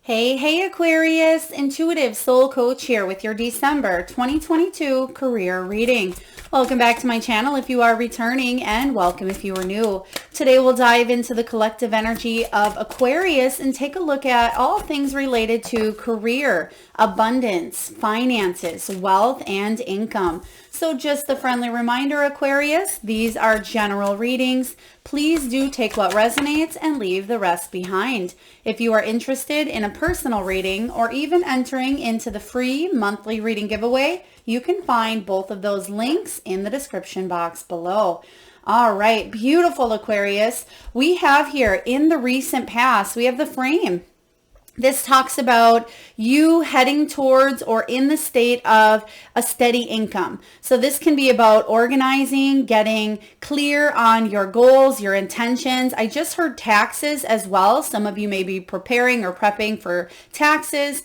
Hey Aquarius, Intuitive Soul Coach here with your December 2022 career reading. Welcome back to my channel if you are returning, and welcome if you are new. Today we'll dive into the collective energy of Aquarius and take a look at all things related to career, abundance, finances, wealth, and income. So just a friendly reminder, Aquarius, these are general readings. Please do take what resonates and leave the rest behind. If you are interested in a personal reading or even entering into the free monthly reading giveaway, you can find both of those links in the description box below. All right, beautiful Aquarius. We have here in the recent past, we have the frame. This talks about you heading towards or in the state of a steady income. So this can be about organizing, getting clear on your goals, your intentions. I just heard taxes as well. Some of you may be preparing or prepping for taxes.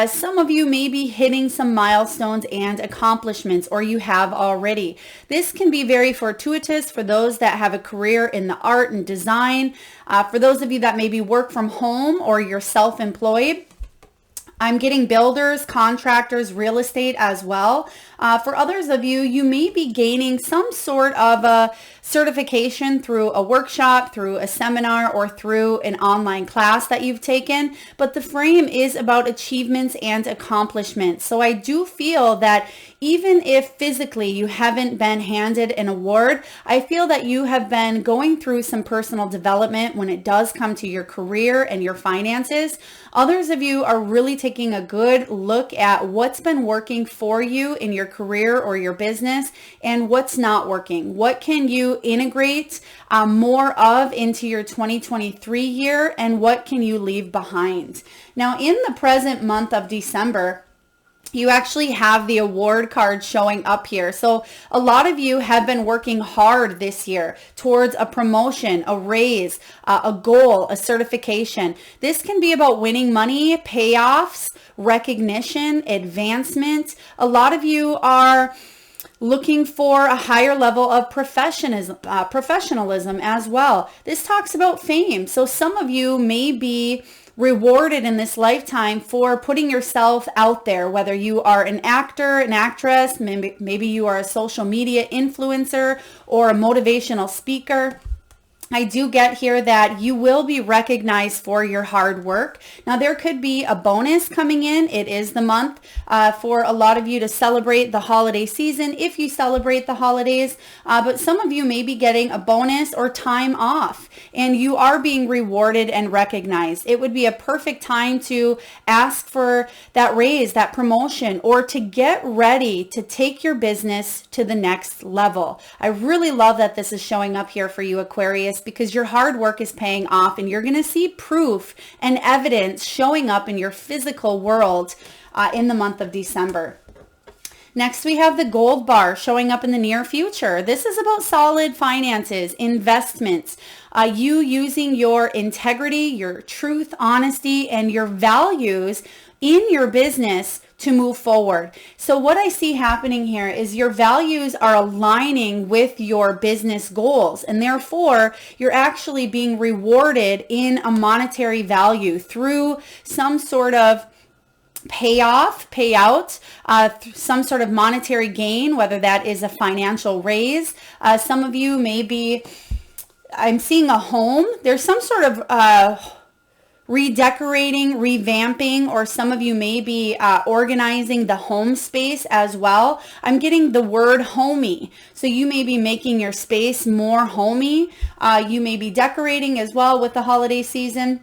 Some of you may be hitting some milestones and accomplishments, or you have already. This can be very fortuitous for those that have a career in the art and design. For those of you that maybe work from home or you're self-employed, I'm getting builders, contractors, real estate as well. For others of you, you may be gaining some sort of a certification through a workshop, through a seminar, or through an online class that you've taken. But the frame is about achievements and accomplishments. So I do feel that even if physically you haven't been handed an award, I feel that you have been going through some personal development when it does come to your career and your finances. Others of you are really taking a good look at what's been working for you in your career or your business and what's not working. What can you integrate more of into your 2023 year, and what can you leave behind? Now, in the present month of December, you actually have the award card showing up here. So a lot of you have been working hard this year towards a promotion, a raise, a goal, a certification. This can be about winning money, payoffs, recognition, advancement. A lot of you are looking for a higher level of professionalism as well. This talks about fame. So some of you may be rewarded in this lifetime for putting yourself out there, whether you are an actor, an actress, maybe you are a social media influencer or a motivational speaker. I do get here that you will be recognized for your hard work. Now, there could be a bonus coming in. It is the month for a lot of you to celebrate the holiday season, if you celebrate the holidays. But some of you may be getting a bonus or time off, and you are being rewarded and recognized. It would be a perfect time to ask for that raise, that promotion, or to get ready to take your business to the next level. I really love that this is showing up here for you, Aquarius, because your hard work is paying off, and you're going to see proof and evidence showing up in your physical world in the month of December. Next, we have the gold bar showing up in the near future. This is about solid finances, investments, you using your integrity, your truth, honesty, and your values in your business to move forward. So what I see happening here is your values are aligning with your business goals, and therefore you're actually being rewarded in a monetary value through some sort of payout, some sort of monetary gain, whether that is a financial raise. Some of you may be, I'm seeing a home. There's some sort of redecorating, revamping, or some of you may be organizing the home space as well. I'm getting the word homey. So you may be making your space more homey. You may be decorating as well with the holiday season.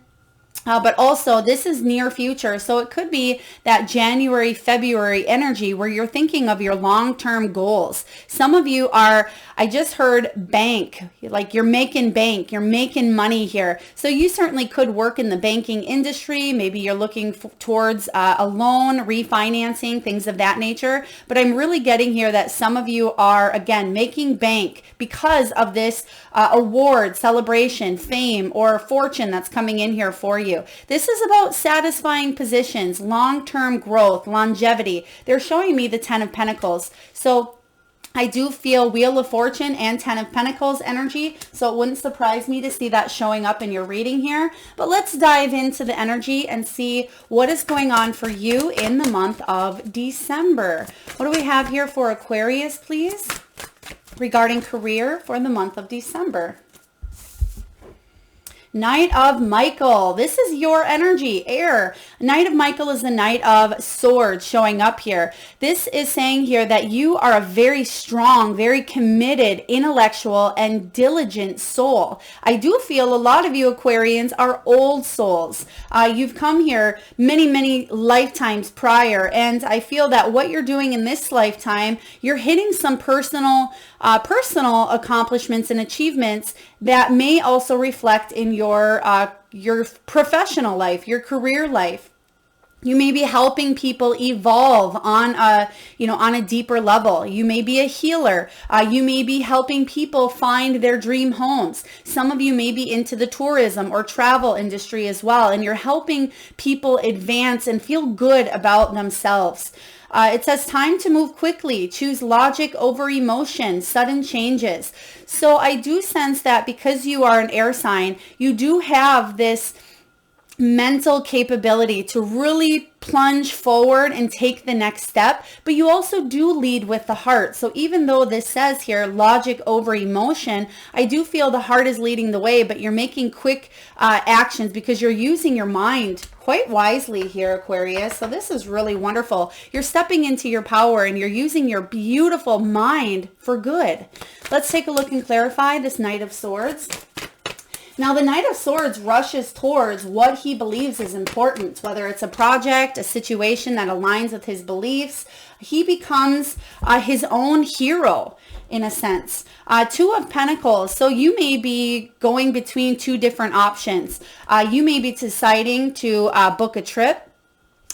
But also this is near future. So it could be that January, February energy where you're thinking of your long-term goals. Some of you are, I just heard bank, like you're making bank, you're making money here. So you certainly could work in the banking industry. Maybe you're looking towards a loan, refinancing, things of that nature. But I'm really getting here that some of you are, again, making bank because of this award, celebration, fame, or fortune that's coming in here for you. This is about satisfying positions, long-term growth, longevity. They're showing me the 10 of Pentacles. So I do feel Wheel of Fortune and Ten of Pentacles energy, so it wouldn't surprise me to see that showing up in your reading here. But let's dive into the energy and see what is going on for you in the month of December. What do we have here for Aquarius, please, regarding career for the month of December? Knight of Michael. This is your energy, air. Knight of Michael is the Knight of Swords showing up here. This is saying here that you are a very strong, very committed, intellectual, and diligent soul. I do feel a lot of you Aquarians are old souls. You've come here many, many lifetimes prior, and I feel that what you're doing in this lifetime, you're hitting some personal accomplishments and achievements that may also reflect in your professional life, your career life. You may be helping people evolve on a deeper level. You may be a healer. You may be helping people find their dream homes. Some of you may be into the tourism or travel industry as well, and you're helping people advance and feel good about themselves. It says time to move quickly, choose logic over emotion, sudden changes. So I do sense that because you are an air sign, you do have this mental capability to really plunge forward and take the next step, but you also do lead with the heart. So even though this says here logic over emotion, I do feel the heart is leading the way, but you're making quick actions because you're using your mind quite wisely here, Aquarius. So this is really wonderful. You're stepping into your power and you're using your beautiful mind for good. Let's take a look and clarify this Knight of Swords. Now, the Knight of Swords rushes towards what he believes is important, whether it's a project, a situation that aligns with his beliefs. He becomes his own hero, in a sense. Two of Pentacles. So you may be going between two different options. You may be deciding to book a trip,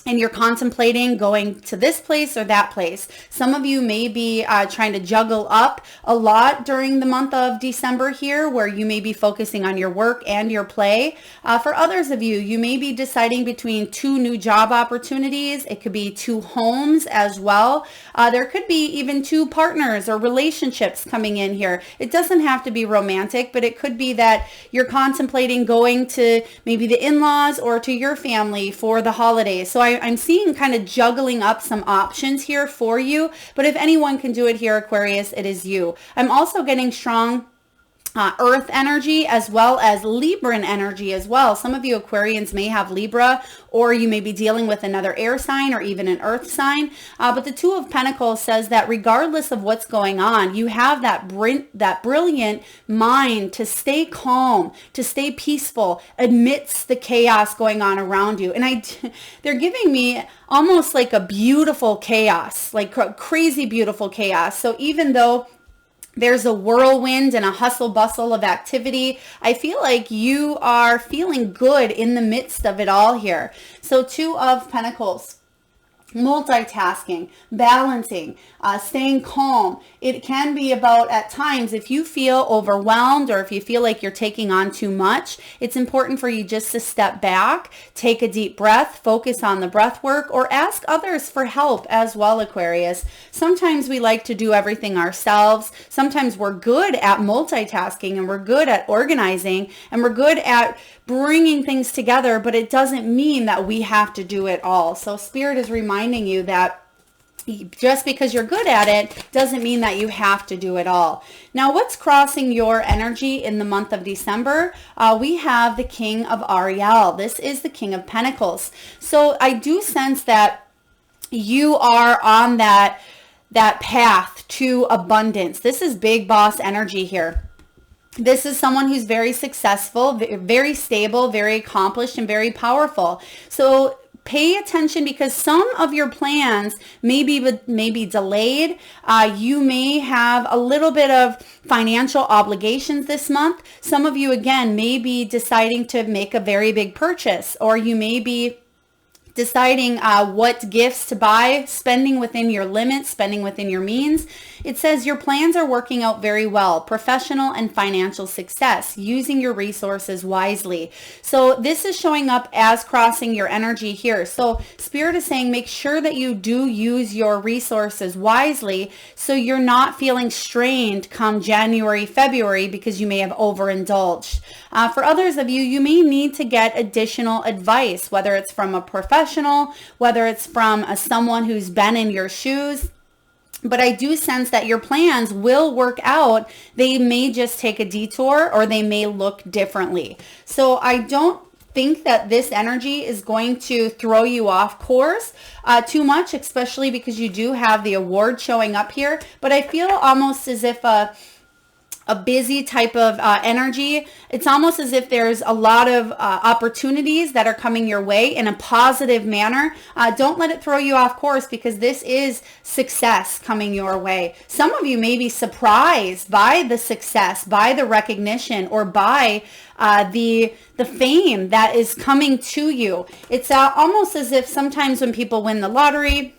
and you're contemplating going to this place or that place. Some of you may be trying to juggle up a lot during the month of December here, where you may be focusing on your work and your play. For others of you, you may be deciding between two new job opportunities. It could be two homes as well. There could be even two partners or relationships coming in here. It doesn't have to be romantic, but it could be that you're contemplating going to maybe the in-laws or to your family for the holidays. So I'm seeing kind of juggling up some options here for you, but if anyone can do it here, Aquarius, it is you. I'm also getting strong Earth energy as well as Libran energy as well. Some of you Aquarians may have Libra, or you may be dealing with another air sign or even an earth sign. But the Two of Pentacles says that regardless of what's going on, you have that brilliant mind to stay calm, to stay peaceful amidst the chaos going on around you. And they're giving me almost like a beautiful chaos, like crazy beautiful chaos. So even though there's a whirlwind and a hustle bustle of activity, I feel like you are feeling good in the midst of it all here. So Two of Pentacles. Multitasking, balancing, staying calm. It can be about, at times, if you feel overwhelmed or if you feel like you're taking on too much, it's important for you just to step back, take a deep breath, focus on the breath work, or ask others for help as well, Aquarius. Sometimes we like to do everything ourselves. Sometimes we're good at multitasking and we're good at organizing and we're good at bringing things together, but it doesn't mean that we have to do it all. So Spirit is reminding you that just because you're good at it doesn't mean that you have to do it all. Now, what's crossing your energy in the month of December? We have the King of Ariel. This is the King of Pentacles. So I do sense that you are on that path to abundance. This is big boss energy here. This is someone who's very successful, very stable, very accomplished, and very powerful. So pay attention because some of your plans may be delayed. You may have a little bit of financial obligations this month. Some of you, again, may be deciding to make a very big purchase, or you may be deciding what gifts to buy, spending within your limits, spending within your means. It says your plans are working out very well, professional and financial success, using your resources wisely. So this is showing up as crossing your energy here. So Spirit is saying make sure that you do use your resources wisely so you're not feeling strained come January, February because you may have overindulged. For others of you, you may need to get additional advice, whether it's from a professional, whether it's from someone who's been in your shoes. But I do sense that your plans will work out. They may just take a detour or they may look differently. So I don't think that this energy is going to throw you off course too much, especially because you do have the award showing up here. But I feel almost as if a busy type of energy. It's almost as if there's a lot of opportunities that are coming your way in a positive manner. Don't let it throw you off course because this is success coming your way. Some of you may be surprised by the success, by the recognition, or by the fame that is coming to you. It's almost as if sometimes when people win the lottery,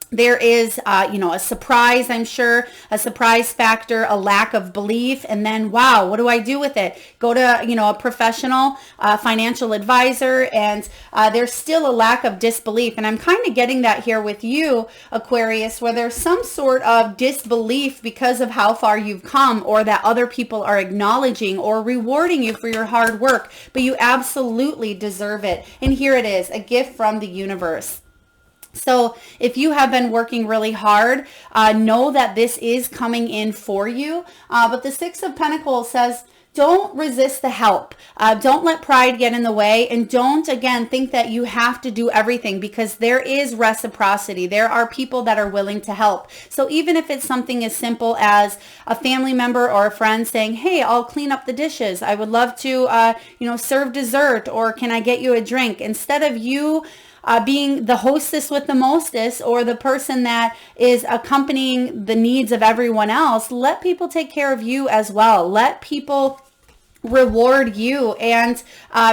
there is, a surprise, I'm sure, a surprise factor, a lack of belief, and then, wow, what do I do with it? Go to, a professional financial advisor, and there's still a lack of disbelief. And I'm kind of getting that here with you, Aquarius, where there's some sort of disbelief because of how far you've come, or that other people are acknowledging or rewarding you for your hard work, but you absolutely deserve it. And here it is, a gift from the universe. So if you have been working really hard, know that this is coming in for you. But the Six of Pentacles says, don't resist the help. Don't let pride get in the way. And don't, again, think that you have to do everything because there is reciprocity. There are people that are willing to help. So even if it's something as simple as a family member or a friend saying, hey, I'll clean up the dishes. I would love to, serve dessert, or can I get you a drink? Instead of you being the hostess with the mostest, or the person that is accompanying the needs of everyone else, let people take care of you as well. Let people reward you and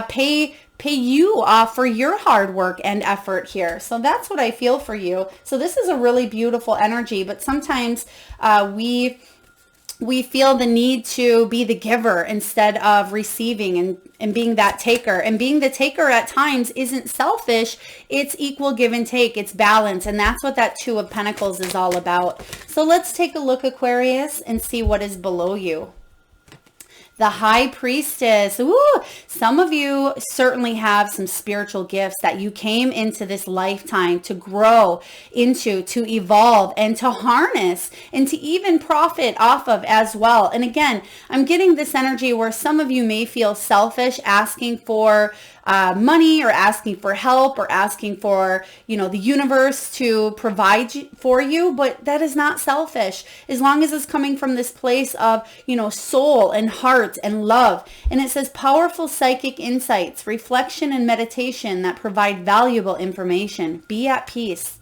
pay you for your hard work and effort here. So that's what I feel for you. So this is a really beautiful energy, but sometimes we feel the need to be the giver instead of receiving and being that taker. And being the taker at times isn't selfish. It's equal give and take. It's balance. And that's what that Two of Pentacles is all about. So let's take a look, Aquarius, and see what is below you. The High Priestess. Ooh, some of you certainly have some spiritual gifts that you came into this lifetime to grow into, to evolve, and to harness, and to even profit off of as well. And again, I'm getting this energy where some of you may feel selfish, asking for money, or asking for help, or asking for, the universe to provide for you, but that is not selfish. As long as it's coming from this place of, soul and heart and love. And it says powerful psychic insights, reflection and meditation that provide valuable information. Be at peace.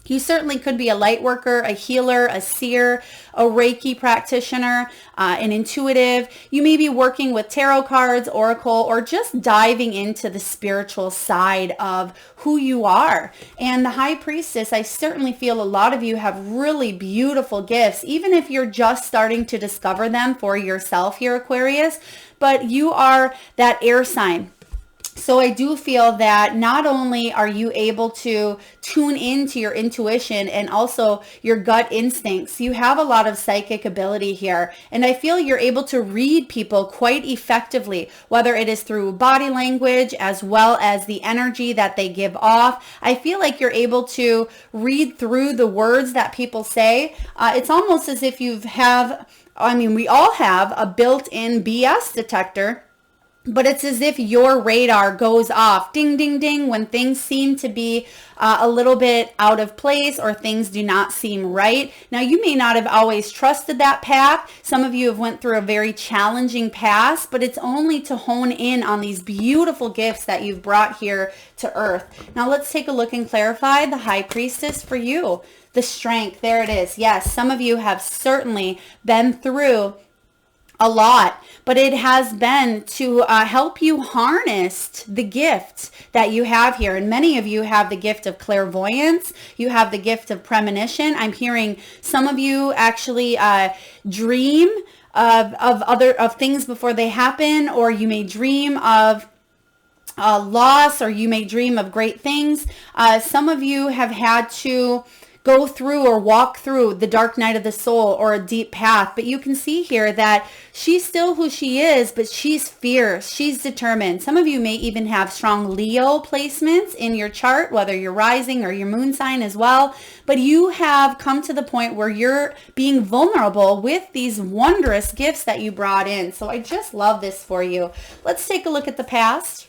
You certainly could be a light worker, a healer, a seer, a Reiki practitioner, an intuitive. You may be working with tarot cards, oracle, or just diving into the spiritual side of who you are. And the High Priestess, I certainly feel a lot of you have really beautiful gifts, even if you're just starting to discover them for yourself here, Aquarius. But you are that air sign. So I do feel that not only are you able to tune into your intuition and also your gut instincts, you have a lot of psychic ability here. And I feel you're able to read people quite effectively, whether it is through body language as well as the energy that they give off. I feel like you're able to read through the words that people say. It's almost as if we all have a built-in BS detector. But it's as if your radar goes off, ding, ding, ding, when things seem to be a little bit out of place or things do not seem right. Now, you may not have always trusted that path. Some of you have went through a very challenging past, but it's only to hone in on these beautiful gifts that you've brought here to Earth. Now, let's take a look and clarify the High Priestess for you. The Strength, there it is. Yes, some of you have certainly been through a lot, but it has been to help you harness the gift that you have here. And many of you have the gift of clairvoyance. You have the gift of premonition. I'm hearing some of you actually dream of things before they happen, or you may dream of loss, or you may dream of great things. Some of you have had to go through or walk through the dark night of the soul or a deep path. But you can see here that she's still who she is, but she's fierce. She's determined. Some of you may even have strong Leo placements in your chart, whether you're rising or your moon sign as well. But you have come to the point where you're being vulnerable with these wondrous gifts that you brought in. So I just love this for you. Let's take a look at the past.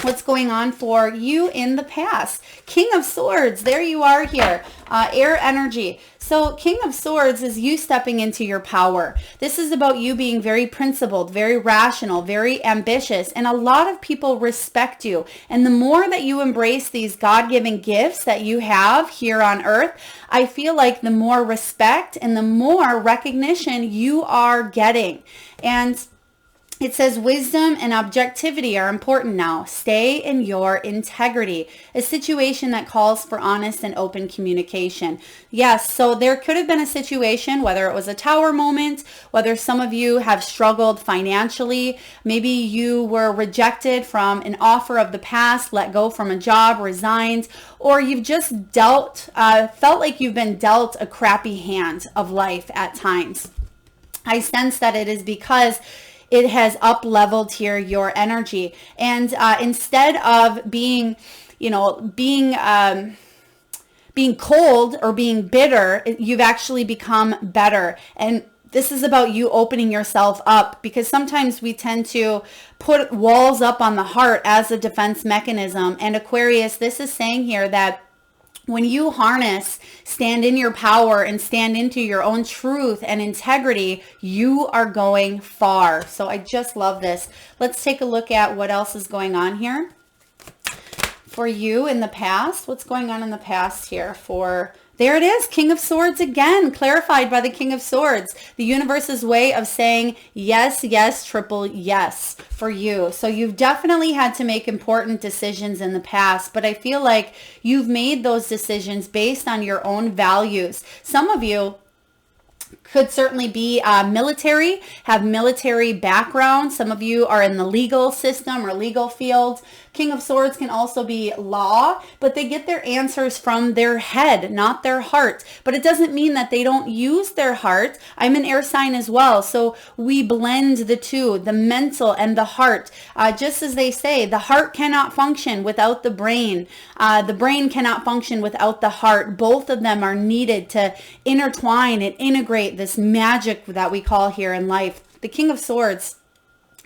What's going on for you in the past? King of Swords, there you are here. Air energy. So King of Swords is you stepping into your power. This is about you being very principled, very rational, very ambitious, and a lot of people respect you. And the more that you embrace these God-given gifts that you have here on earth, I feel like the more respect and the more recognition you are getting. And it says wisdom and objectivity are important now. Stay in your integrity. A situation that calls for honest and open communication. Yes, so there could have been a situation, whether it was a tower moment, whether some of you have struggled financially, maybe you were rejected from an offer of the past, let go from a job, resigned, or you've just felt like you've been dealt a crappy hand of life at times. I sense that it is because it has up-leveled here your energy. And instead of being cold or being bitter, you've actually become better. And this is about you opening yourself up, because sometimes we tend to put walls up on the heart as a defense mechanism. And Aquarius, this is saying here that when you harness, stand in your power, and stand into your own truth and integrity, you are going far. So I just love this. Let's take a look at what else is going on here for you in the past. What's going on in the past here for... There it is, King of Swords again, clarified by the King of Swords. The universe's way of saying yes, yes, triple yes for you. So you've definitely had to make important decisions in the past, but I feel like you've made those decisions based on your own values. Some of you could certainly be military, have military background. Some of you are in the legal system or legal field. King of Swords can also be law, but they get their answers from their head, not their heart. But it doesn't mean that they don't use their heart. I'm an air sign as well, so we blend the two, the mental and the heart. Just as they say, the heart cannot function without the brain. The brain cannot function without the heart. Both of them are needed to intertwine and integrate this magic that we call here in life. The King of Swords,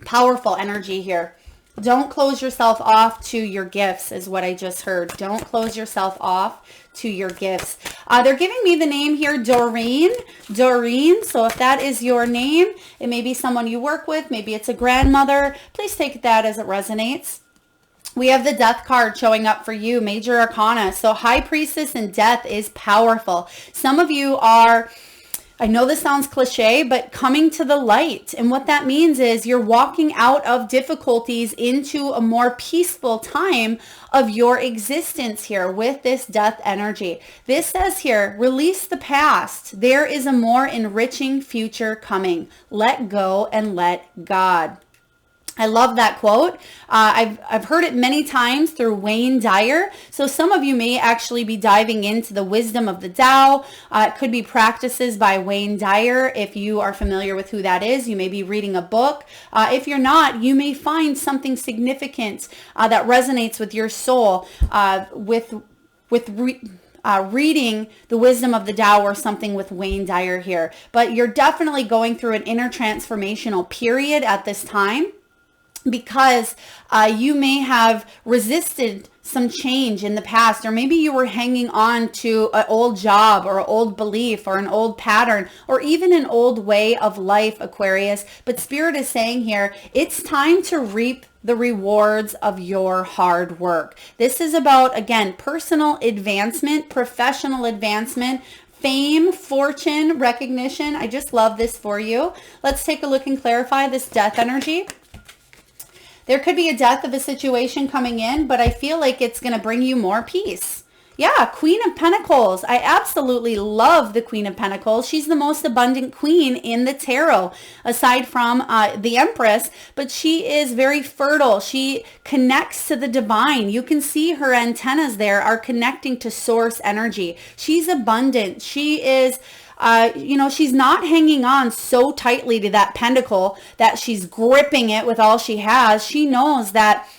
powerful energy here. Don't close yourself off to your gifts is what I just heard. Don't close yourself off to your gifts. They're giving me the name here, Doreen. Doreen. So if that is your name, it may be someone you work with. Maybe it's a grandmother. Please take that as it resonates. We have the Death card showing up for you, Major Arcana. So High Priestess and Death is powerful. Some of you are... I know this sounds cliche, but coming to the light. And what that means is you're walking out of difficulties into a more peaceful time of your existence here with this death energy. This says here, release the past. There is a more enriching future coming. Let go and let God. I love that quote. I've heard it many times through Wayne Dyer. So some of you may actually be diving into the wisdom of the Tao. It could be practices by Wayne Dyer. If you are familiar with who that is, you may be reading a book. If you're not, you may find something significant that resonates with your soul reading the wisdom of the Tao or something with Wayne Dyer here. But you're definitely going through an inner transformational period at this time, because you may have resisted some change in the past, or maybe you were hanging on to an old job or an old belief or an old pattern or even an old way of life, Aquarius. But Spirit is saying here, it's time to reap the rewards of your hard work. This is about, again, personal advancement, professional advancement, fame, fortune, recognition. I just love this for you. Let's take a look and clarify this death energy. There could be a death of a situation coming in, but I feel like it's going to bring you more peace. Yeah, Queen of Pentacles. I absolutely love the Queen of Pentacles. She's the most abundant queen in the tarot, aside from the Empress, but she is very fertile. She connects to the divine. You can see her antennas there are connecting to source energy. She's abundant. She is... she's not hanging on so tightly to that pentacle that she's gripping it with all she has. She knows that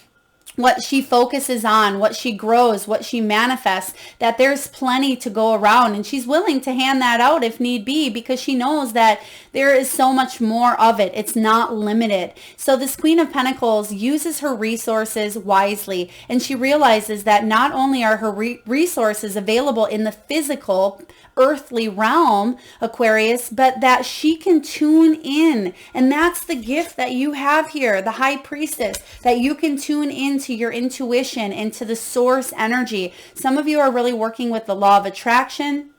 what she focuses on, what she grows, what she manifests, that there's plenty to go around, and she's willing to hand that out if need be, because she knows that there is so much more of it. It's not limited. So this Queen of Pentacles uses her resources wisely, and she realizes that not only are her resources available in the physical earthly realm, Aquarius, but that she can tune in. And that's the gift that you have here, the High Priestess, that you can tune into your intuition, into the source energy. Some of you are really working with the law of attraction.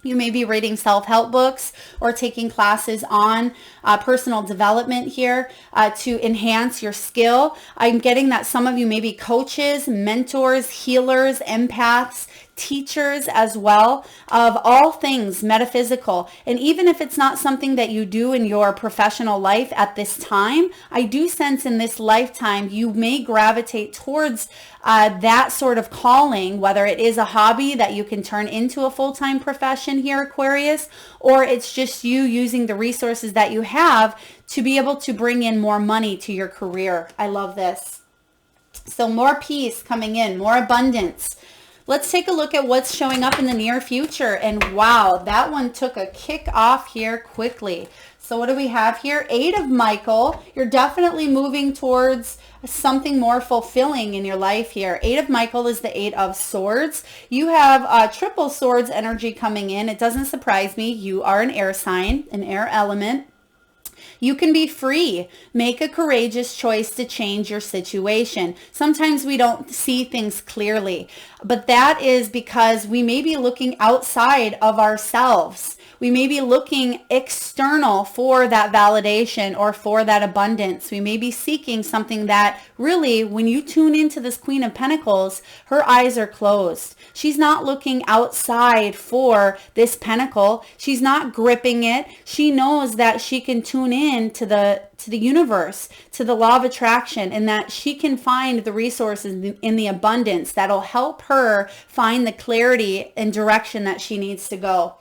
You may be reading self-help books or taking classes on personal development here to enhance your skill. I'm getting that some of you may be coaches, mentors, healers, empaths, teachers as well, of all things metaphysical. And even if it's not something that you do in your professional life at this time, I do sense in this lifetime you may gravitate towards that sort of calling, whether it is a hobby that you can turn into a full-time profession here, Aquarius, or it's just you using the resources that you have to be able to bring in more money to your career. I love this. So more peace coming in, more abundance. Let's take a look at what's showing up in the near future. And wow, that one took a kick off here quickly. So what do we have here? Eight of Michael. You're definitely moving towards something more fulfilling in your life here. Eight of Michael is the Eight of Swords. You have triple swords energy coming in. It doesn't surprise me. You are an air sign, an air element. You can be free. Make a courageous choice to change your situation. Sometimes we don't see things clearly, but that is because we may be looking outside of ourselves. We may be looking external for that validation or for that abundance. We may be seeking something that really, when you tune into this Queen of Pentacles, her eyes are closed. She's not looking outside for this pentacle. She's not gripping it. She knows that she can tune in to the universe, to the law of attraction, and that she can find the resources in the abundance that'll help her find the clarity and direction that she needs to go.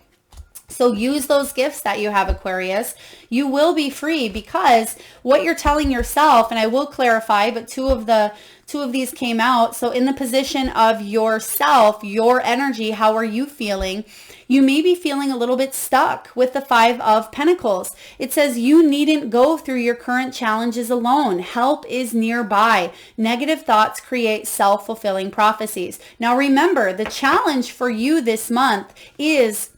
So use those gifts that you have, Aquarius. You will be free, because what you're telling yourself, and I will clarify, but two of these came out. So in the position of yourself, your energy, how are you feeling? You may be feeling a little bit stuck with the Five of Pentacles. It says you needn't go through your current challenges alone. Help is nearby. Negative thoughts create self-fulfilling prophecies. Now remember, the challenge for you this month is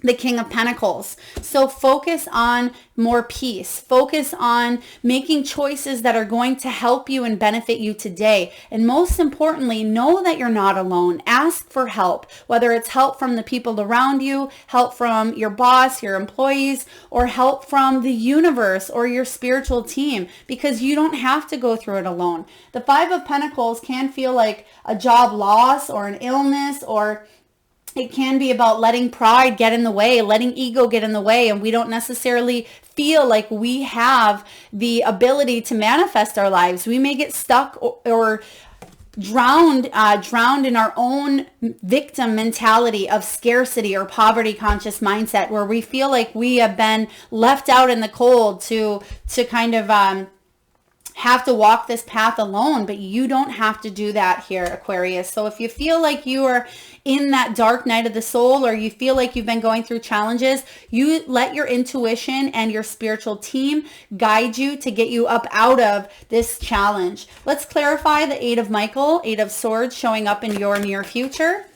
the King of Pentacles. So focus on more peace. Focus on making choices that are going to help you and benefit you today. And most importantly, know that you're not alone. Ask for help, whether it's help from the people around you, help from your boss, your employees, or help from the universe or your spiritual team, because you don't have to go through it alone. The Five of Pentacles can feel like a job loss or an illness, or it can be about letting pride get in the way, letting ego get in the way, and we don't necessarily feel like we have the ability to manifest our lives. We may get stuck or drowned in our own victim mentality of scarcity or poverty conscious mindset, where we feel like we have been left out in the cold to kind of have to walk this path alone. But you don't have to do that here, Aquarius. So if you feel like you are in that dark night of the soul, or you feel like you've been going through challenges, you let your intuition and your spiritual team guide you to get you up out of this challenge. Let's clarify the Eight of Michael, Eight of Swords, showing up in your near future.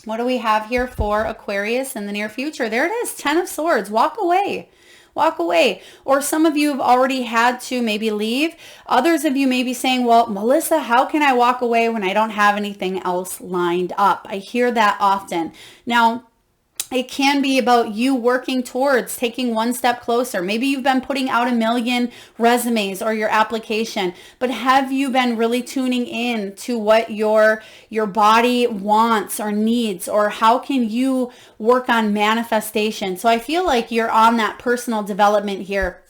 What do we have here for Aquarius in the near future? There it is, Ten of Swords. Walk away. Walk away. Or some of you have already had to maybe leave. Others of you may be saying, well, Melissa, how can I walk away when I don't have anything else lined up? I hear that often. Now, It can be about you working towards taking one step closer. Maybe you've been putting out a million resumes or your application, but have you been really tuning in to what your body wants or needs, or how can you work on manifestation? So I feel like you're on that personal development here,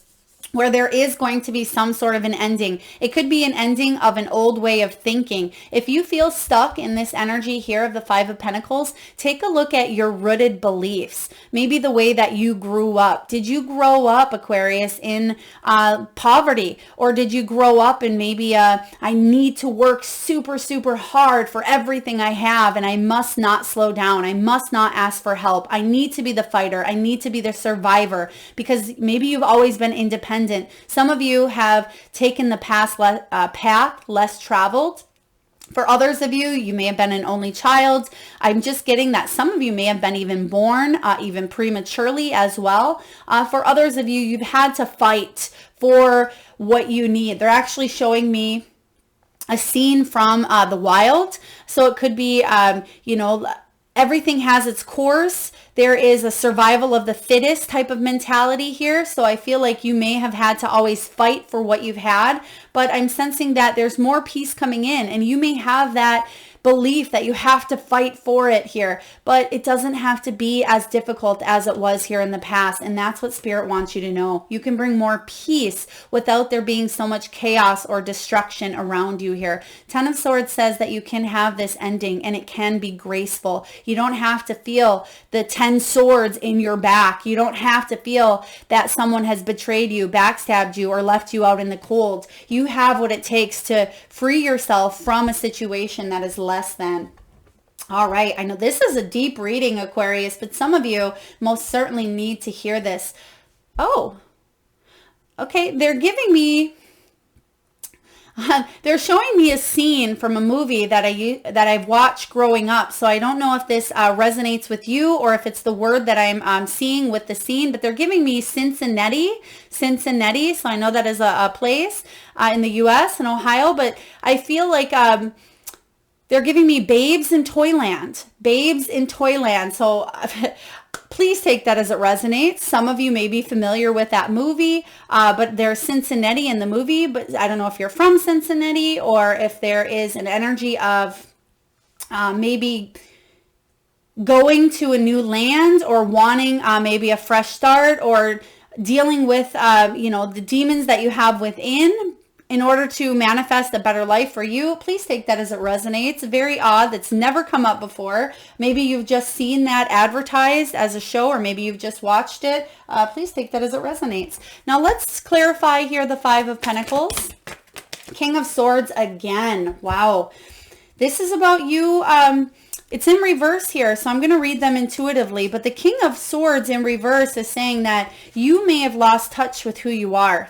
where there is going to be some sort of an ending. It could be an ending of an old way of thinking. If you feel stuck in this energy here of the Five of Pentacles, take a look at your rooted beliefs. Maybe the way that you grew up. Did you grow up, Aquarius, in poverty? Or did you grow up in maybe I need to work super, super hard for everything I have, and I must not slow down. I must not ask for help. I need to be the fighter. I need to be the survivor, because maybe you've always been independent. Some of you have taken the path less traveled. For others of you, you may have been an only child. I'm just getting that some of you may have been even born, even prematurely as well. For others of you, you've had to fight for what you need. They're actually showing me a scene from the wild. So it could be, everything has its course. There is a survival of the fittest type of mentality here. So I feel like you may have had to always fight for what you've had, but I'm sensing that there's more peace coming in, and you may have that belief that you have to fight for it here, but it doesn't have to be as difficult as it was here in the past. And that's what Spirit wants you to know. You can bring more peace without there being so much chaos or destruction around you here. Ten of Swords says that you can have this ending, and it can be graceful. You don't have to feel the 10 swords in your back. You don't have to feel that someone has betrayed you, backstabbed you, or left you out in the cold. You have what it takes to free yourself from a situation that is less than. All right, I know this is a deep reading, Aquarius, but some of you most certainly need to hear this. Oh, okay, they're giving me, they're showing me a scene from a movie that I've watched growing up. So I don't know if this resonates with you, or if it's the word that I'm seeing with the scene, but they're giving me Cincinnati. So I know that is a place in the U.S. and Ohio, but I feel like they're giving me Babes in Toyland. So please take that as it resonates. Some of you may be familiar with that movie, but there's Cincinnati in the movie, but I don't know if you're from Cincinnati, or if there is an energy of maybe going to a new land, or wanting maybe a fresh start, or dealing with the demons that you have within in order to manifest a better life for you. Please take that as it resonates. Very odd. That's never come up before. Maybe you've just seen that advertised as a show, or maybe you've just watched it. Please take that as it resonates. Now let's clarify here the Five of Pentacles. King of Swords again. Wow. This is about you. It's in reverse here, so I'm going to read them intuitively. But the King of Swords in reverse is saying that you may have lost touch with who you are.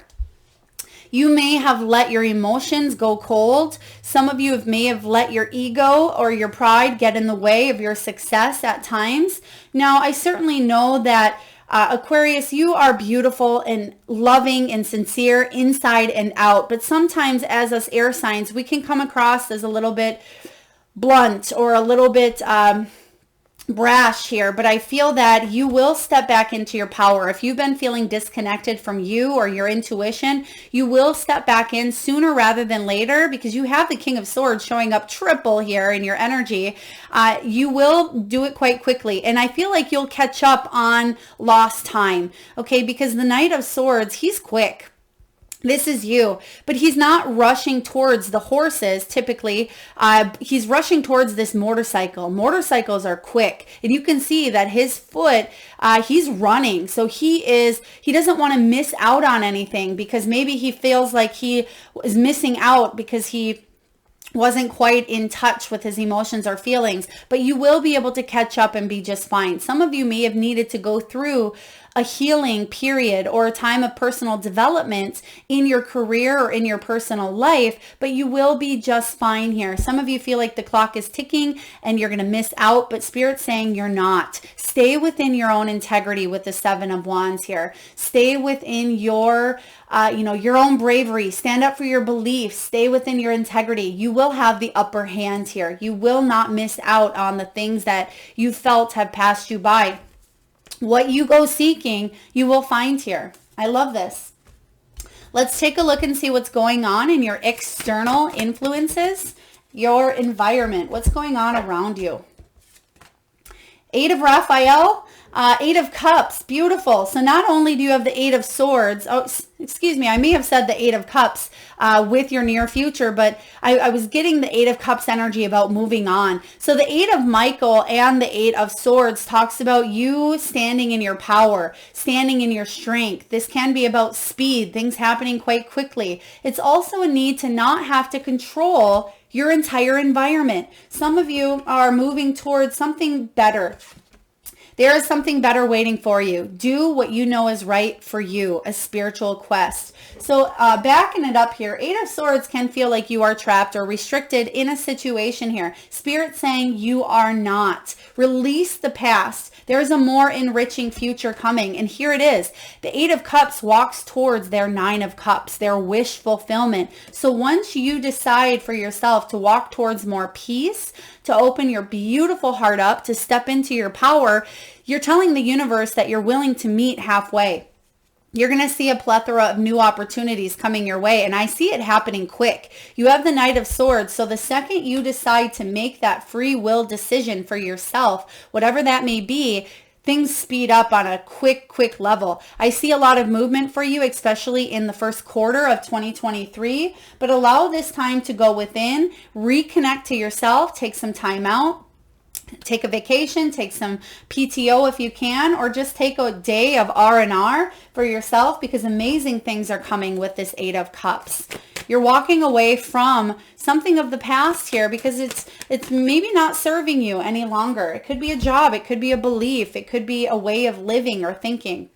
You may have let your emotions go cold. Some of you may have let your ego or your pride get in the way of your success at times. Now, I certainly know that Aquarius, you are beautiful and loving and sincere inside and out. But sometimes as us air signs, we can come across as a little bit blunt, or a little bit brash here, but I feel that you will step back into your power. If you've been feeling disconnected from you or your intuition, you will step back in sooner rather than later, because you have the King of Swords showing up triple here in your energy. You will do it quite quickly, and I feel like you'll catch up on lost time, okay? Because the Knight of Swords, he's quick. This is you, but he's not rushing towards the horses. Typically, he's rushing towards this motorcycle. Motorcycles are quick, and you can see that his foot, he's running. So he doesn't want to miss out on anything, because maybe he feels like he is missing out because he wasn't quite in touch with his emotions or feelings, but you will be able to catch up and be just fine. Some of you may have needed to go through a healing period or a time of personal development in your career or in your personal life, but you will be just fine here. Some of you feel like the clock is ticking and you're going to miss out, but Spirit's saying you're not. Stay within your own integrity with the Seven of Wands here. Stay within your own bravery. Stand up for your beliefs. Stay within your integrity. You will have the upper hand here. You will not miss out on the things that you felt have passed you by. What you go seeking, you will find here. I love this. Let's take a look and see what's going on in your external influences, your environment. What's going on around you? Eight of Raphael, Eight of Cups, beautiful. So not only do you have the Eight of Swords, oh, excuse me, I may have said the Eight of Cups with your near future, but I was getting the Eight of Cups energy about moving on. So the Eight of Michael and the Eight of Swords talks about you standing in your power, standing in your strength. This can be about speed, things happening quite quickly. It's also a need to not have to control your entire environment. Some of you are moving towards something better. There is something better waiting for you. Do what you know is right for you, a spiritual quest. So backing it up here, Eight of Swords can feel like you are trapped or restricted in a situation here. Spirit saying you are not. Release the past. There's a more enriching future coming. And here it is. The Eight of Cups walks towards their Nine of Cups, their wish fulfillment. So once you decide for yourself to walk towards more peace, to open your beautiful heart up, to step into your power, you're telling the universe that you're willing to meet halfway. You're going to see a plethora of new opportunities coming your way, and I see it happening quick. You have the Knight of Swords, so the second you decide to make that free will decision for yourself, whatever that may be, things speed up on a quick level. I see a lot of movement for you, especially in the first quarter of 2023, but allow this time to go within, reconnect to yourself, take some time out. Take a vacation, take some PTO if you can, or just take a day of R&R for yourself, because amazing things are coming with this Eight of Cups. You're walking away from something of the past here because it's maybe not serving you any longer. It could be a job, it could be a belief, it could be a way of living or thinking.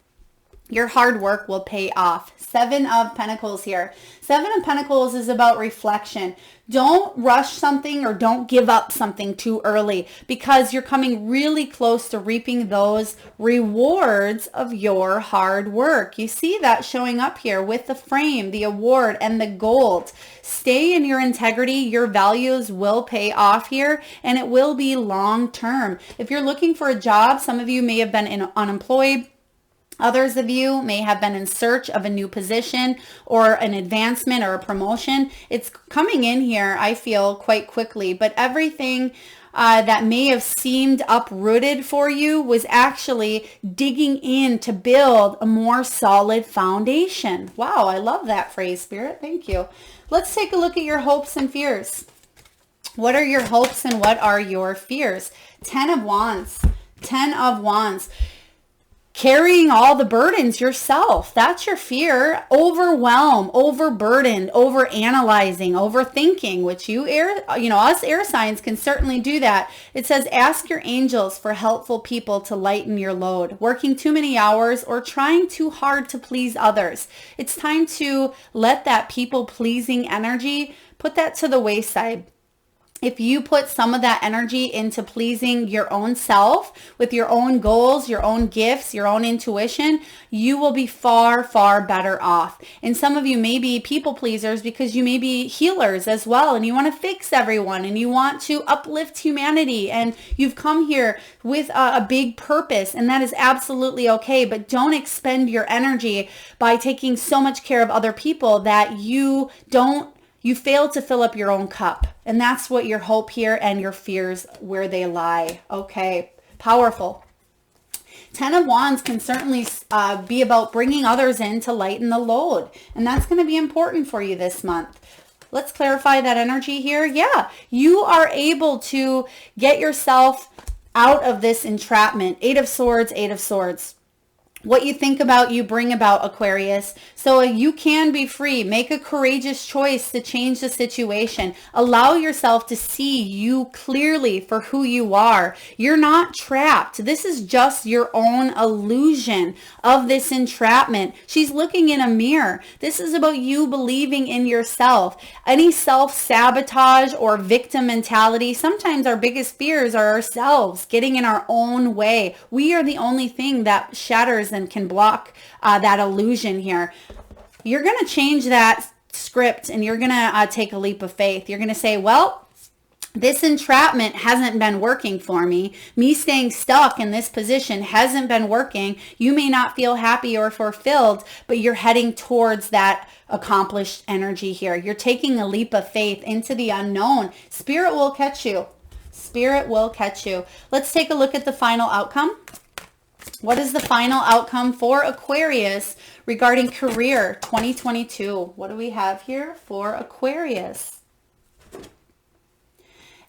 Your hard work will pay off. Seven of Pentacles here. Seven of Pentacles is about reflection. Don't rush something or don't give up something too early, because you're coming really close to reaping those rewards of your hard work. You see that showing up here with the frame, the award, and the gold. Stay in your integrity. Your values will pay off here, and it will be long term. If you're looking for a job, some of you may have been unemployed. Others of you may have been in search of a new position or an advancement or a promotion. It's coming in here, I feel, quite quickly, but everything that may have seemed uprooted for you was actually digging in to build a more solid foundation. Wow, I love that phrase, Spirit. Thank you. Let's take a look at your hopes and fears. What are your hopes and what are your fears? 10 of Wands. 10 of Wands. Carrying all the burdens yourself. That's your fear. Overwhelm, overburdened, overanalyzing, overthinking, which us air signs can certainly do that. It says, ask your angels for helpful people to lighten your load. Working too many hours or trying too hard to please others. It's time to let that people-pleasing energy, put that to the wayside. If you put some of that energy into pleasing your own self with your own goals, your own gifts, your own intuition, you will be far, far better off. And some of you may be people pleasers because you may be healers as well, and you want to fix everyone and you want to uplift humanity, and you've come here with a big purpose, and that is absolutely okay. But don't expend your energy by taking so much care of other people that you fail to fill up your own cup. And that's what your hope here and your fears, where they lie. Okay, powerful. 10 of Wands can certainly be about bringing others in to lighten the load. And that's going to be important for you this month. Let's clarify that energy here. Yeah, you are able to get yourself out of this entrapment. 8 of Swords, 8 of Swords. What you think about, you bring about, Aquarius. So you can be free. Make a courageous choice to change the situation. Allow yourself to see you clearly for who you are. You're not trapped. This is just your own illusion of this entrapment. She's looking in a mirror. This is about you believing in yourself. Any self-sabotage or victim mentality, sometimes our biggest fears are ourselves, getting in our own way. We are the only thing that shatters and can block that illusion here. You're going to change that script, and you're going to take a leap of faith. You're going to say, well, This entrapment hasn't been working for me. Me staying stuck in this position hasn't been working. You may not feel happy or fulfilled, but you're heading towards that accomplished energy here. You're taking a leap of faith into the unknown. Spirit will catch you. Spirit will catch you. Let's take a look at the final outcome. What is the final outcome for Aquarius regarding career 2022? What do we have here for Aquarius?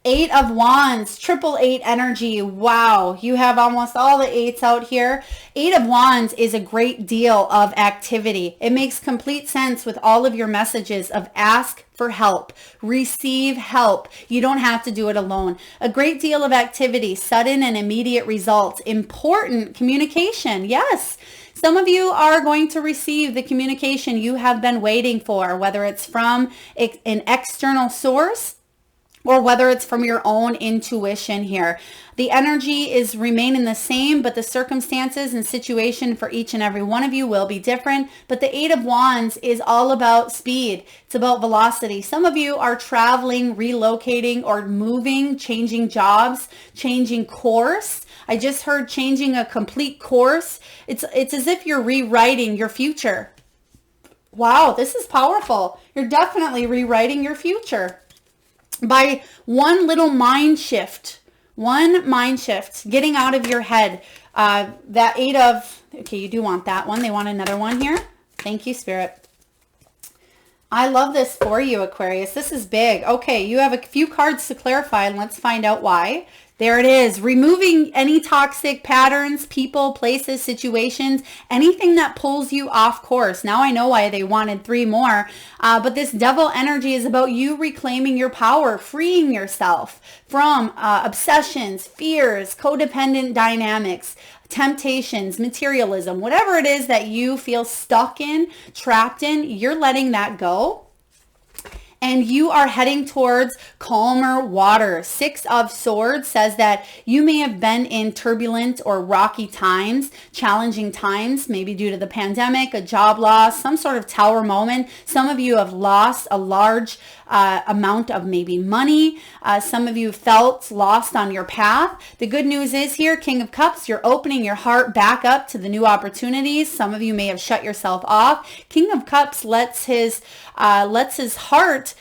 8 of Wands, 888 energy. Wow, you have almost all the 8s out here. 8 of Wands is a great deal of activity. It makes complete sense with all of your messages of ask for help, receive help. You don't have to do it alone. A great deal of activity, sudden and immediate results, important communication. Yes. Some of you are going to receive the communication you have been waiting for, whether it's from an external source or whether it's from your own intuition here. The energy is remaining the same, but the circumstances and situation for each and every one of you will be different. But the 8 of Wands is all about speed. It's about velocity. Some of you are traveling, relocating, or moving, changing jobs, changing course. I just heard changing a complete course. It's as if you're rewriting your future. Wow, this is powerful. You're definitely rewriting your future. By one little mind shift, getting out of your head. That 8 of, okay, you do want that one. They want another one here. Thank you, Spirit. I love this for you, Aquarius. This is big. Okay, you have a few cards to clarify, and let's find out why. There it is. Removing any toxic patterns, people, places, situations, anything that pulls you off course. Now I know why they wanted 3 more. But this devil energy is about you reclaiming your power, freeing yourself from obsessions, fears, codependent dynamics, temptations, materialism, whatever it is that you feel stuck in, trapped in, you're letting that go. And you are heading towards calmer water. 6 of Swords says that you may have been in turbulent or rocky times, challenging times, maybe due to the pandemic, a job loss, some sort of tower moment. Some of you have lost a large amount of maybe money. Some of you felt lost on your path. The good news is here, King of Cups, you're opening your heart back up to the new opportunities. Some of you may have shut yourself off. King of Cups lets his heart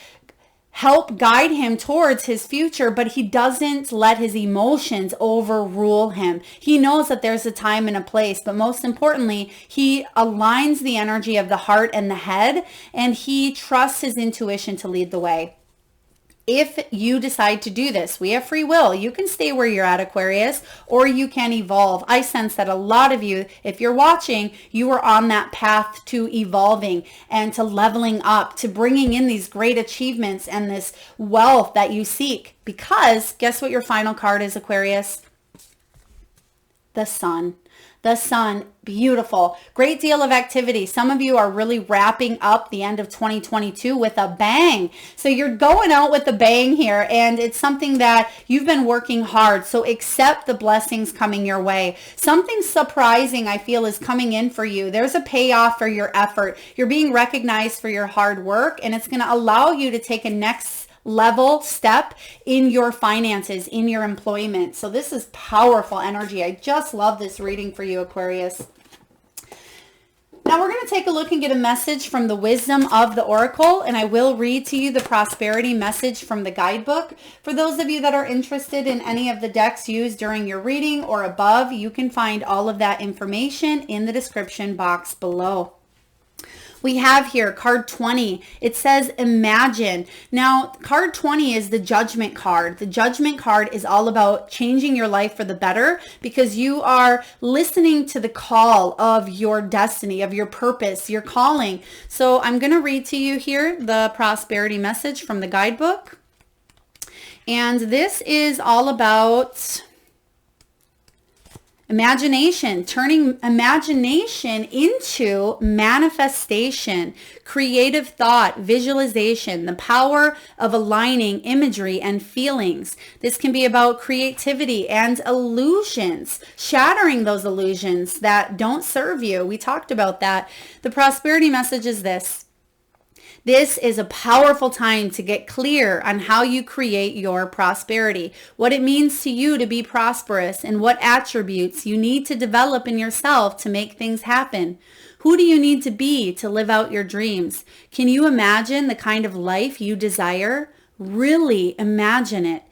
help guide him towards his future, but he doesn't let his emotions overrule him. He knows that there's a time and a place, but most importantly, he aligns the energy of the heart and the head, and he trusts his intuition to lead the way. If you decide to do this, we have free will. You can stay where you're at, Aquarius, or you can evolve. I sense that a lot of you, if you're watching, you are on that path to evolving and to leveling up, to bringing in these great achievements and this wealth that you seek. Because guess what your final card is, Aquarius? The Sun. The Sun, beautiful. Great deal of activity. Some of you are really wrapping up the end of 2022 with a bang. So you're going out with a bang here, and it's something that you've been working hard. So accept the blessings coming your way. Something surprising, I feel, is coming in for you. There's a payoff for your effort. You're being recognized for your hard work, and it's going to allow you to take a next level step in your finances, in your employment. So this is powerful energy. I just love this reading for you, Aquarius. Now we're going to take a look and get a message from the wisdom of the Oracle, and I will read to you the prosperity message from the guidebook. For those of you that are interested in any of the decks used during your reading or above, you can find all of that information in the description box below. We have here card 20. It says imagine. Now, card 20 is the judgment card. The judgment card is all about changing your life for the better because you are listening to the call of your destiny, of your purpose, your calling. So I'm going to read to you here the prosperity message from the guidebook. And this is all about imagination, turning imagination into manifestation, creative thought, visualization, the power of aligning imagery and feelings. This can be about creativity and illusions, shattering those illusions that don't serve you. We talked about that. The prosperity message is this. This is a powerful time to get clear on how you create your prosperity, what it means to you to be prosperous, and what attributes you need to develop in yourself to make things happen. Who do you need to be to live out your dreams? Can you imagine the kind of life you desire? Really imagine it,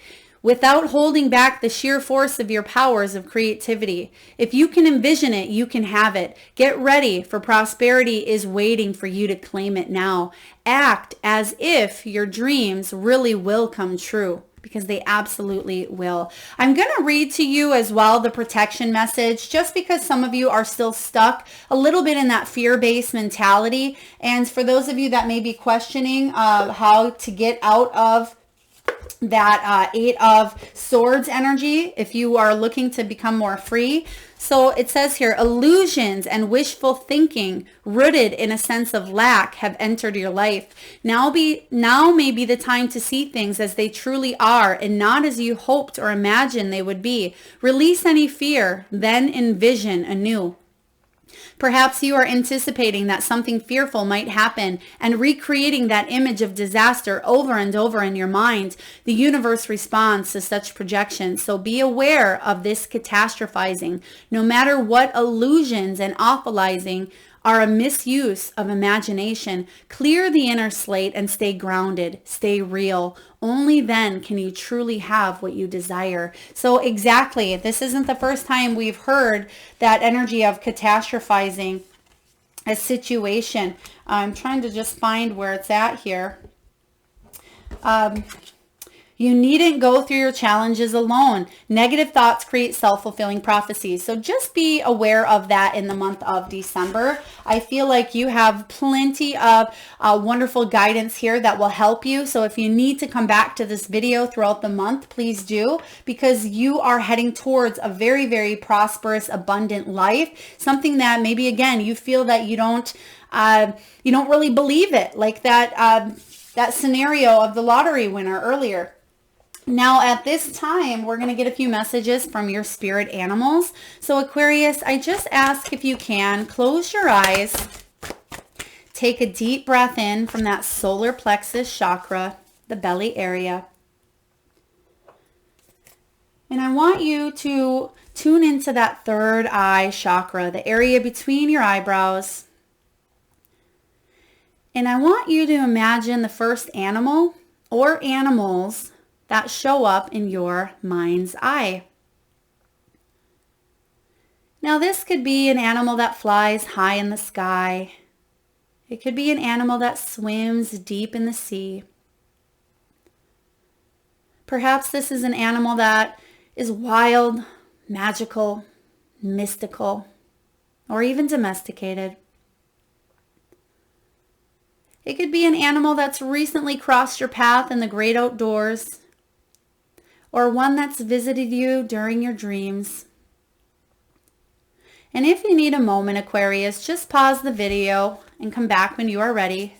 without holding back the sheer force of your powers of creativity. If you can envision it, you can have it. Get ready, for prosperity is waiting for you to claim it now. Act as if your dreams really will come true, because they absolutely will. I'm going to read to you as well the protection message, just because some of you are still stuck a little bit in that fear-based mentality. And for those of you that may be questioning how to get out of that Eight of Swords energy, if you are looking to become more free. So it says here, illusions and wishful thinking rooted in a sense of lack have entered your life. Now may be the time to see things as they truly are and not as you hoped or imagined they would be. Release any fear, then envision anew. Perhaps you are anticipating that something fearful might happen and recreating that image of disaster over and over in your mind. The universe responds to such projections, so be aware of this catastrophizing. No matter what illusions and awfulizing are a misuse of imagination, clear the inner slate and stay grounded, stay real. Only then can you truly have what you desire. So exactly, this isn't the first time we've heard that energy of catastrophizing a situation. I'm trying to just find where it's at here. You needn't go through your challenges alone. Negative thoughts create self-fulfilling prophecies. So just be aware of that in the month of December. I feel like you have plenty of wonderful guidance here that will help you. So if you need to come back to this video throughout the month, please do, because you are heading towards a very, very prosperous, abundant life. Something that maybe, again, you feel that you don't really believe it, like that scenario of the lottery winner earlier. Now at this time, we're going to get a few messages from your spirit animals. So Aquarius, I just ask if you can close your eyes, take a deep breath in from that solar plexus chakra, the belly area. And I want you to tune into that third eye chakra, the area between your eyebrows. And I want you to imagine the first animal or animals that show up in your mind's eye. Now this could be an animal that flies high in the sky. It could be an animal that swims deep in the sea. Perhaps this is an animal that is wild, magical, mystical, or even domesticated. It could be an animal that's recently crossed your path in the great outdoors, or one that's visited you during your dreams. And if you need a moment, Aquarius, just pause the video and come back when you are ready.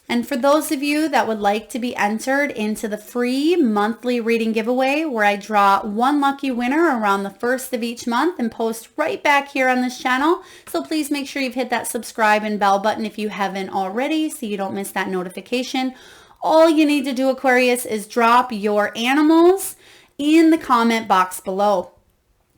And for those of you that would like to be entered into the free monthly reading giveaway, where I draw one lucky winner around the first of each month and post right back here on this channel. So please make sure you've hit that subscribe and bell button if you haven't already, so you don't miss that notification. All you need to do, Aquarius, is drop your animals in the comment box below.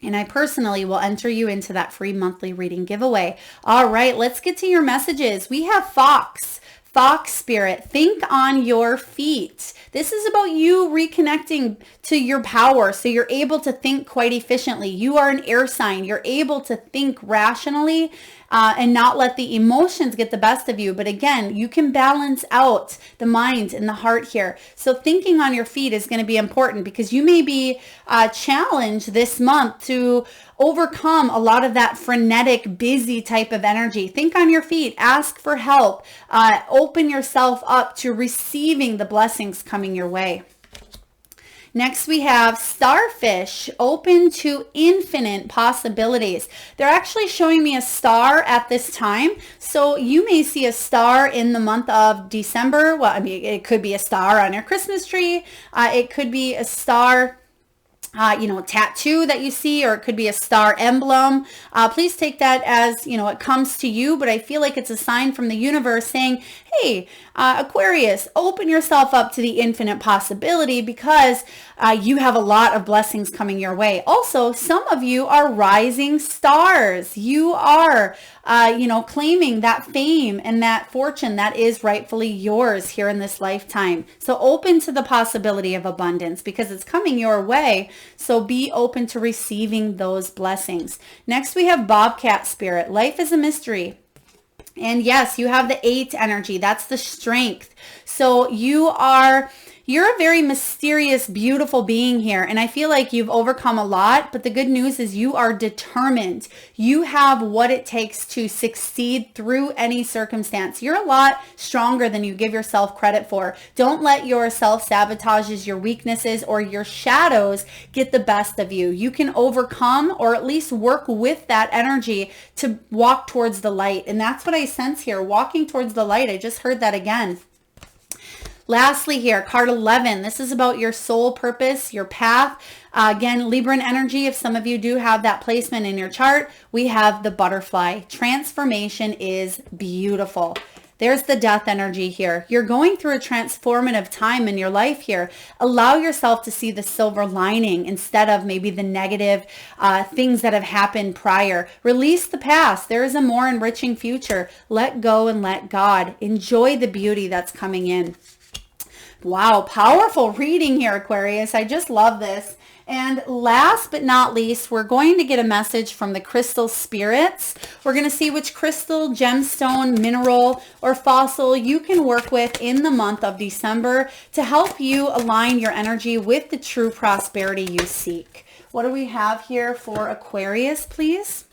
And I personally will enter you into that free monthly reading giveaway. All right, let's get to your messages. We have Fox. Fox spirit, think on your feet. This is about you reconnecting to your power, so you're able to think quite efficiently. You are an air sign. You're able to think rationally and not let the emotions get the best of you. But again, you can balance out the mind and the heart here. So thinking on your feet is going to be important, because you may be challenged this month to overcome a lot of that frenetic, busy type of energy. Think on your feet, ask for help, open yourself up to receiving the blessings coming your way. Next, we have Starfish, open to infinite possibilities. They're actually showing me a star at this time. So you may see a star in the month of December. Well, I mean, it could be a star on your Christmas tree. It could be a star tattoo that you see, or it could be a star emblem. Please take that as, it comes to you, but I feel like it's a sign from the universe saying, hey, Aquarius, open yourself up to the infinite possibility, because you have a lot of blessings coming your way. Also, some of you are rising stars. You are, claiming that fame and that fortune that is rightfully yours here in this lifetime. So open to the possibility of abundance, because it's coming your way. So be open to receiving those blessings. Next, we have Bobcat Spirit. Life is a mystery. And yes, you have the 8 energy. That's the strength. So you're a very mysterious, beautiful being here. And I feel like you've overcome a lot, but the good news is you are determined. You have what it takes to succeed through any circumstance. You're a lot stronger than you give yourself credit for. Don't let your self-sabotages, your weaknesses, or your shadows get the best of you. You can overcome, or at least work with that energy to walk towards the light. And that's what I sense here, walking towards the light. I just heard that again. Lastly here, card 11. This is about your soul purpose, your path. Again, Libran energy, if some of you do have that placement in your chart, we have the butterfly. Transformation is beautiful. There's the death energy here. You're going through a transformative time in your life here. Allow yourself to see the silver lining instead of maybe the negative things that have happened prior. Release the past. There is a more enriching future. Let go and let God. Enjoy the beauty that's coming in. Wow, powerful reading here, Aquarius. I just love this. And last but not least, we're going to get a message from the crystal spirits. We're going to see which crystal, gemstone, mineral, or fossil you can work with in the month of December to help you align your energy with the true prosperity you seek. What do we have here for Aquarius, please?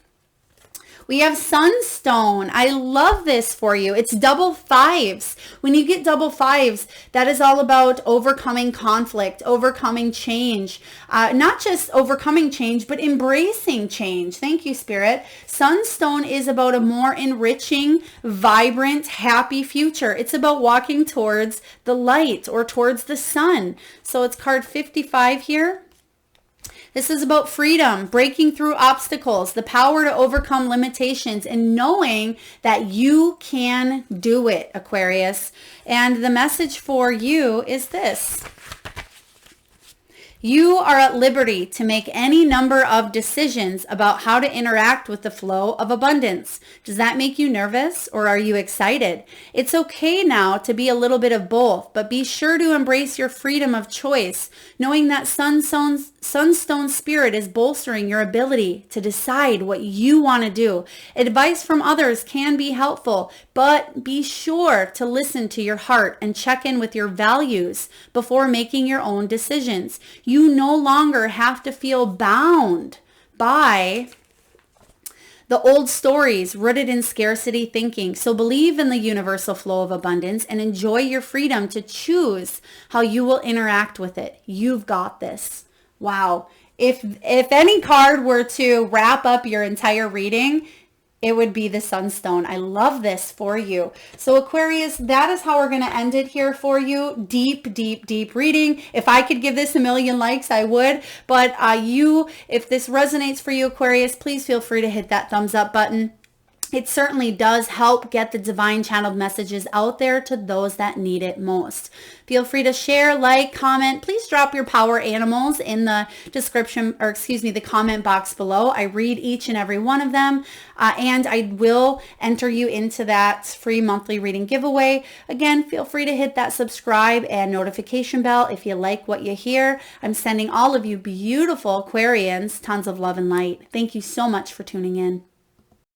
We have sunstone. I love this for you. It's double 5s. When you get double 5s, that is all about overcoming conflict, overcoming change. Not just overcoming change, but embracing change. Thank you, Spirit. Sunstone is about a more enriching, vibrant, happy future. It's about walking towards the light or towards the sun. So it's card 55 here. This is about freedom, breaking through obstacles, the power to overcome limitations, and knowing that you can do it, Aquarius. And the message for you is this. You are at liberty to make any number of decisions about how to interact with the flow of abundance. Does that make you nervous, or are you excited? It's okay now to be a little bit of both, but be sure to embrace your freedom of choice, knowing that Sunstone Spirit is bolstering your ability to decide what you want to do. Advice from others can be helpful, but be sure to listen to your heart and check in with your values before making your own decisions. You no longer have to feel bound by the old stories rooted in scarcity thinking. So believe in the universal flow of abundance and enjoy your freedom to choose how you will interact with it. You've got this. Wow. If any card were to wrap up your entire reading, it would be the sunstone. I love this for you. So Aquarius, that is how we're going to end it here for you. Deep, deep, deep reading. If I could give this a million likes, I would. But if this resonates for you, Aquarius, please feel free to hit that thumbs up button. It certainly does help get the divine channeled messages out there to those that need it most. Feel free to share, like, comment. Please drop your power animals in the description, or the comment box below. I read each and every one of them, and I will enter you into that free monthly reading giveaway. Again, feel free to hit that subscribe and notification bell if you like what you hear. I'm sending all of you beautiful Aquarians tons of love and light. Thank you so much for tuning in.